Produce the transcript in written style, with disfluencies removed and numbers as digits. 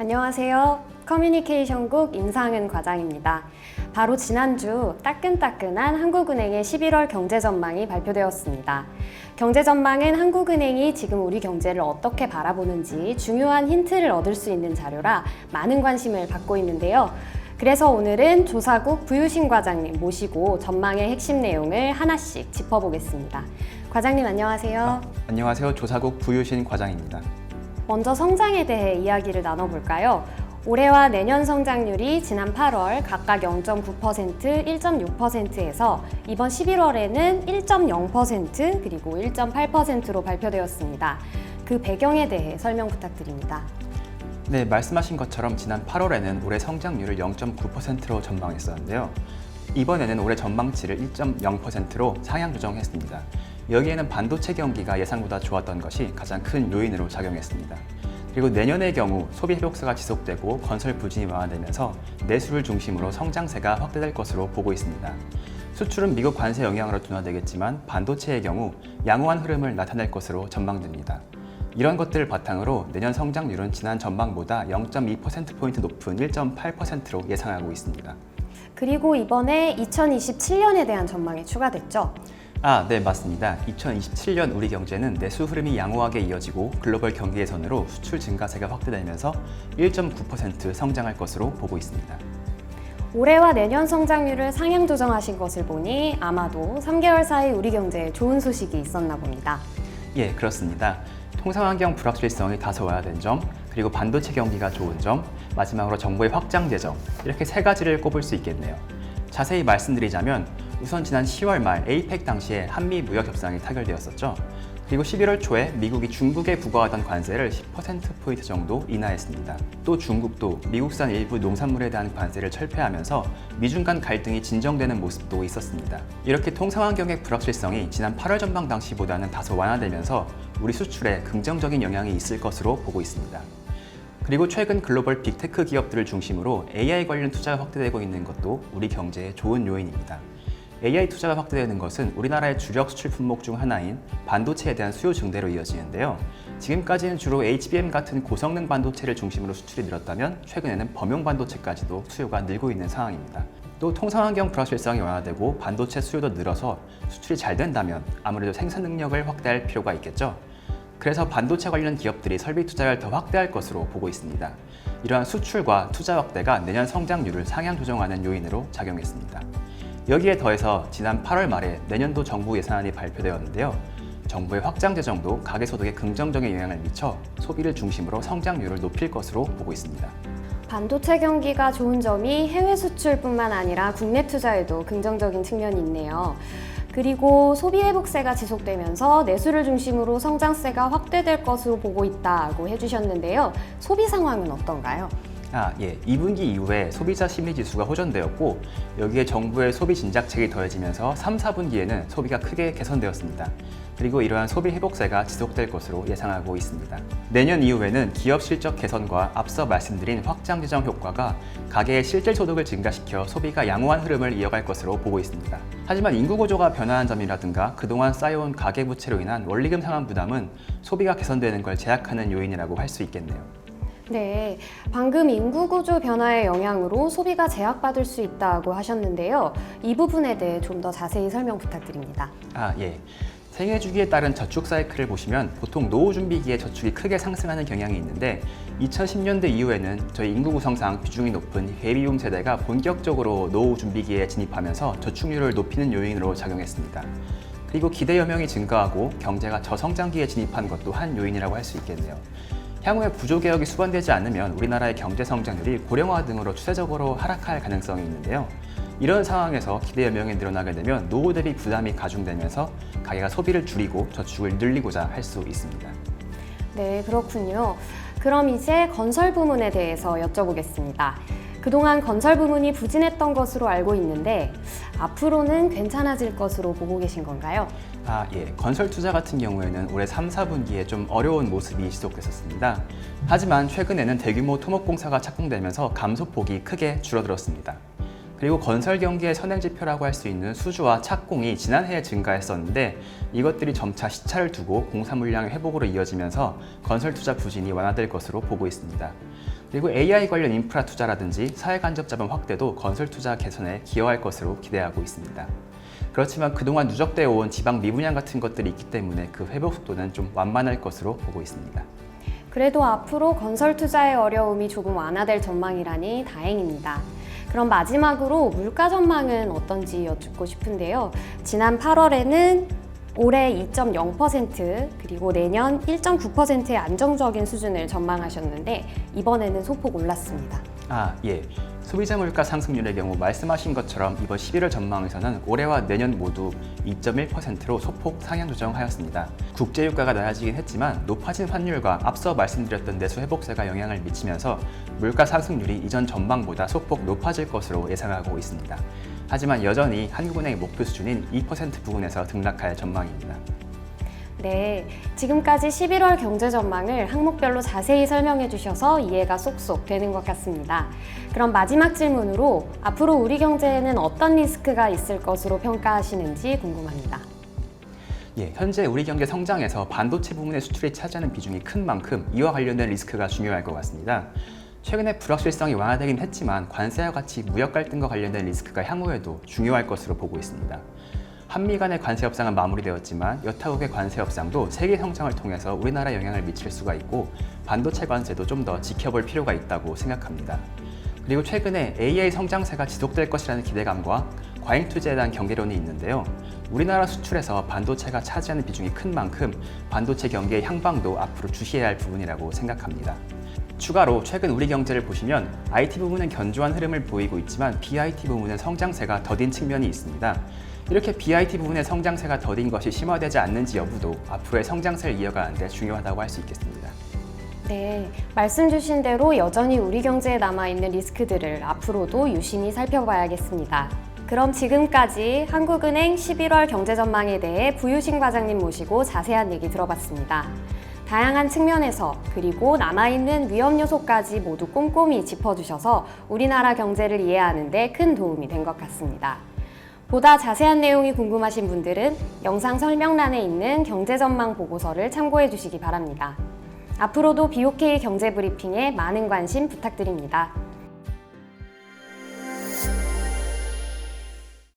안녕하세요. 커뮤니케이션국 임상은 과장입니다. 바로 지난주 따끈따끈한 한국은행의 11월 경제 전망이 발표되었습니다. 경제 전망은 한국은행이 지금 우리 경제를 어떻게 바라보는지 중요한 힌트를 얻을 수 있는 자료라 많은 관심을 받고 있는데요. 그래서 오늘은 조사국 부유신 과장님 모시고 전망의 핵심 내용을 하나씩 짚어보겠습니다. 과장님 안녕하세요. 안녕하세요. 조사국 부유신 과장입니다. 먼저 성장에 대해 이야기를 나눠볼까요? 올해와 내년 성장률이 지난 8월 각각 0.9%, 1.6%에서 이번 11월에는 1.0% 그리고 1.8%로 발표되었습니다. 그 배경에 대해 설명 부탁드립니다. 네, 말씀하신 것처럼 지난 8월에는 올해 성장률을 0.9%로 전망했었는데요. 이번에는 올해 전망치를 1.0%로 상향 조정했습니다. 여기에는 반도체 경기가 예상보다 좋았던 것이 가장 큰 요인으로 작용했습니다. 그리고 내년의 경우 소비 회복세가 지속되고 건설 부진이 완화되면서 내수를 중심으로 성장세가 확대될 것으로 보고 있습니다. 수출은 미국 관세 영향으로 둔화되겠지만 반도체의 경우 양호한 흐름을 나타낼 것으로 전망됩니다. 이런 것들을 바탕으로 내년 성장률은 지난 전망보다 0.2%포인트 높은 1.8%로 예상하고 있습니다. 그리고 이번에 2027년에 대한 전망이 추가됐죠? 네, 맞습니다. 2027년 우리 경제는 내수 흐름이 양호하게 이어지고 글로벌 경기 개선으로 수출 증가세가 확대되면서 1.9% 성장할 것으로 보고 있습니다. 올해와 내년 성장률을 상향 조정하신 것을 보니 아마도 3개월 사이 우리 경제에 좋은 소식이 있었나 봅니다. 예, 그렇습니다. 통상환경 불확실성이 다소 완화된 점, 그리고 반도체 경기가 좋은 점, 마지막으로 정부의 확장 재정, 이렇게 세 가지를 꼽을 수 있겠네요. 자세히 말씀드리자면 우선 지난 10월 말 에이펙 당시에 한미 무역 협상이 타결되었었죠. 그리고 11월 초에 미국이 중국에 부과하던 관세를 10%포인트 정도 인하했습니다. 또 중국도 미국산 일부 농산물에 대한 관세를 철폐하면서 미중 간 갈등이 진정되는 모습도 있었습니다. 이렇게 통상환경의 불확실성이 지난 8월 전망 당시보다는 다소 완화되면서 우리 수출에 긍정적인 영향이 있을 것으로 보고 있습니다. 그리고 최근 글로벌 빅테크 기업들을 중심으로 AI 관련 투자가 확대되고 있는 것도 우리 경제에 좋은 요인입니다. AI 투자가 확대되는 것은 우리나라의 주력 수출 품목 중 하나인 반도체에 대한 수요 증대로 이어지는데요. 지금까지는 주로 HBM 같은 고성능 반도체를 중심으로 수출이 늘었다면 최근에는 범용 반도체까지도 수요가 늘고 있는 상황입니다. 또 통상환경 불확실성이 완화되고 반도체 수요도 늘어서 수출이 잘 된다면 아무래도 생산 능력을 확대할 필요가 있겠죠. 그래서 반도체 관련 기업들이 설비 투자를 더 확대할 것으로 보고 있습니다. 이러한 수출과 투자 확대가 내년 성장률을 상향 조정하는 요인으로 작용했습니다. 여기에 더해서 지난 8월 말에 내년도 정부 예산안이 발표되었는데요. 정부의 확장 재정도 가계소득에 긍정적인 영향을 미쳐 소비를 중심으로 성장률을 높일 것으로 보고 있습니다. 반도체 경기가 좋은 점이 해외 수출뿐만 아니라 국내 투자에도 긍정적인 측면이 있네요. 그리고 소비 회복세가 지속되면서 내수를 중심으로 성장세가 확대될 것으로 보고 있다고 해주셨는데요. 소비 상황은 어떤가요? 2분기 이후에 소비자 심리지수가 호전되었고 여기에 정부의 소비 진작책이 더해지면서 3, 4분기에는 소비가 크게 개선되었습니다. 그리고 이러한 소비 회복세가 지속될 것으로 예상하고 있습니다. 내년 이후에는 기업 실적 개선과 앞서 말씀드린 확장 재정 효과가 가계의 실질 소득을 증가시켜 소비가 양호한 흐름을 이어갈 것으로 보고 있습니다. 하지만 인구 구조가 변화한 점이라든가 그동안 쌓여온 가계부채로 인한 원리금 상환 부담은 소비가 개선되는 걸 제약하는 요인이라고 할 수 있겠네요. 네, 방금 인구 구조 변화의 영향으로 소비가 제약받을 수 있다고 하셨는데요. 이 부분에 대해 좀 더 자세히 설명 부탁드립니다. 예. 생애 주기에 따른 저축 사이클을 보시면 보통 노후 준비기에 저축이 크게 상승하는 경향이 있는데 2010년대 이후에는 저희 인구 구성상 비중이 높은 베이비붐 세대가 본격적으로 노후 준비기에 진입하면서 저축률을 높이는 요인으로 작용했습니다. 그리고 기대 여명이 증가하고 경제가 저성장기에 진입한 것도 한 요인이라고 할 수 있겠네요. 향후에 구조개혁이 수반되지 않으면 우리나라의 경제 성장률이 고령화 등으로 추세적으로 하락할 가능성이 있는데요. 이런 상황에서 기대 여명이 늘어나게 되면 노후 대비 부담이 가중되면서 가계가 소비를 줄이고 저축을 늘리고자 할 수 있습니다. 네, 그렇군요. 그럼 이제 건설 부문에 대해서 여쭤보겠습니다. 그동안 건설 부문이 부진했던 것으로 알고 있는데 앞으로는 괜찮아질 것으로 보고 계신 건가요? 건설 투자 같은 경우에는 올해 3, 4분기에 좀 어려운 모습이 지속됐었습니다. 하지만 최근에는 대규모 토목공사가 착공되면서 감소폭이 크게 줄어들었습니다. 그리고 건설 경기의 선행 지표라고 할 수 있는 수주와 착공이 지난해에 증가했었는데 이것들이 점차 시차를 두고 공사 물량의 회복으로 이어지면서 건설 투자 부진이 완화될 것으로 보고 있습니다. 그리고 AI 관련 인프라 투자라든지 사회 간접 자본 확대도 건설 투자 개선에 기여할 것으로 기대하고 있습니다. 그렇지만 그동안 누적되어 온 지방 미분양 같은 것들이 있기 때문에 그 회복 속도는 좀 완만할 것으로 보고 있습니다. 그래도 앞으로 건설 투자의 어려움이 조금 완화될 전망이라니 다행입니다. 그럼 마지막으로 물가 전망은 어떤지 여쭙고 싶은데요. 지난 8월에는 올해 2.0% 그리고 내년 1.9%의 안정적인 수준을 전망하셨는데 이번에는 소폭 올랐습니다. 예. 소비자 물가 상승률의 경우 말씀하신 것처럼 이번 11월 전망에서는 올해와 내년 모두 2.1%로 소폭 상향 조정하였습니다. 국제 유가가 낮아지긴 했지만 높아진 환율과 앞서 말씀드렸던 내수 회복세가 영향을 미치면서 물가 상승률이 이전 전망보다 소폭 높아질 것으로 예상하고 있습니다. 하지만 여전히 한국은행의 목표 수준인 2% 부근에서 등락할 전망입니다. 네, 지금까지 11월 경제 전망을 항목별로 자세히 설명해 주셔서 이해가 쏙쏙 되는 것 같습니다. 그럼 마지막 질문으로 앞으로 우리 경제에는 어떤 리스크가 있을 것으로 평가하시는지 궁금합니다. 현재 우리 경제 성장에서 반도체 부문의 수출이 차지하는 비중이 큰 만큼 이와 관련된 리스크가 중요할 것 같습니다. 최근에 불확실성이 완화되긴 했지만 관세와 같이 무역 갈등과 관련된 리스크가 향후에도 중요할 것으로 보고 있습니다. 한미 간의 관세 협상은 마무리되었지만 여타국의 관세 협상도 세계 성장을 통해서 우리나라에 영향을 미칠 수가 있고 반도체 관세도 좀 더 지켜볼 필요가 있다고 생각합니다. 그리고 최근에 AI 성장세가 지속될 것이라는 기대감과 과잉 투자에 대한 경계론이 있는데요. 우리나라 수출에서 반도체가 차지하는 비중이 큰 만큼 반도체 경기의 향방도 앞으로 주시해야 할 부분이라고 생각합니다. 추가로 최근 우리 경제를 보시면 IT 부문은 견조한 흐름을 보이고 있지만 BIT 부문은 성장세가 더딘 측면이 있습니다. 이렇게 BIT 부분의 성장세가 더딘 것이 심화되지 않는지 여부도 앞으로의 성장세를 이어가는 데 중요하다고 할 수 있겠습니다. 네, 말씀 주신 대로 여전히 우리 경제에 남아있는 리스크들을 앞으로도 유심히 살펴봐야겠습니다. 그럼 지금까지 한국은행 11월 경제 전망에 대해 부유신 과장님 모시고 자세한 얘기 들어봤습니다. 다양한 측면에서 그리고 남아있는 위험 요소까지 모두 꼼꼼히 짚어주셔서 우리나라 경제를 이해하는 데 큰 도움이 된 것 같습니다. 보다 자세한 내용이 궁금하신 분들은 영상 설명란에 있는 경제전망 보고서를 참고해 주시기 바랍니다. 앞으로도 BOK 경제브리핑에 많은 관심 부탁드립니다.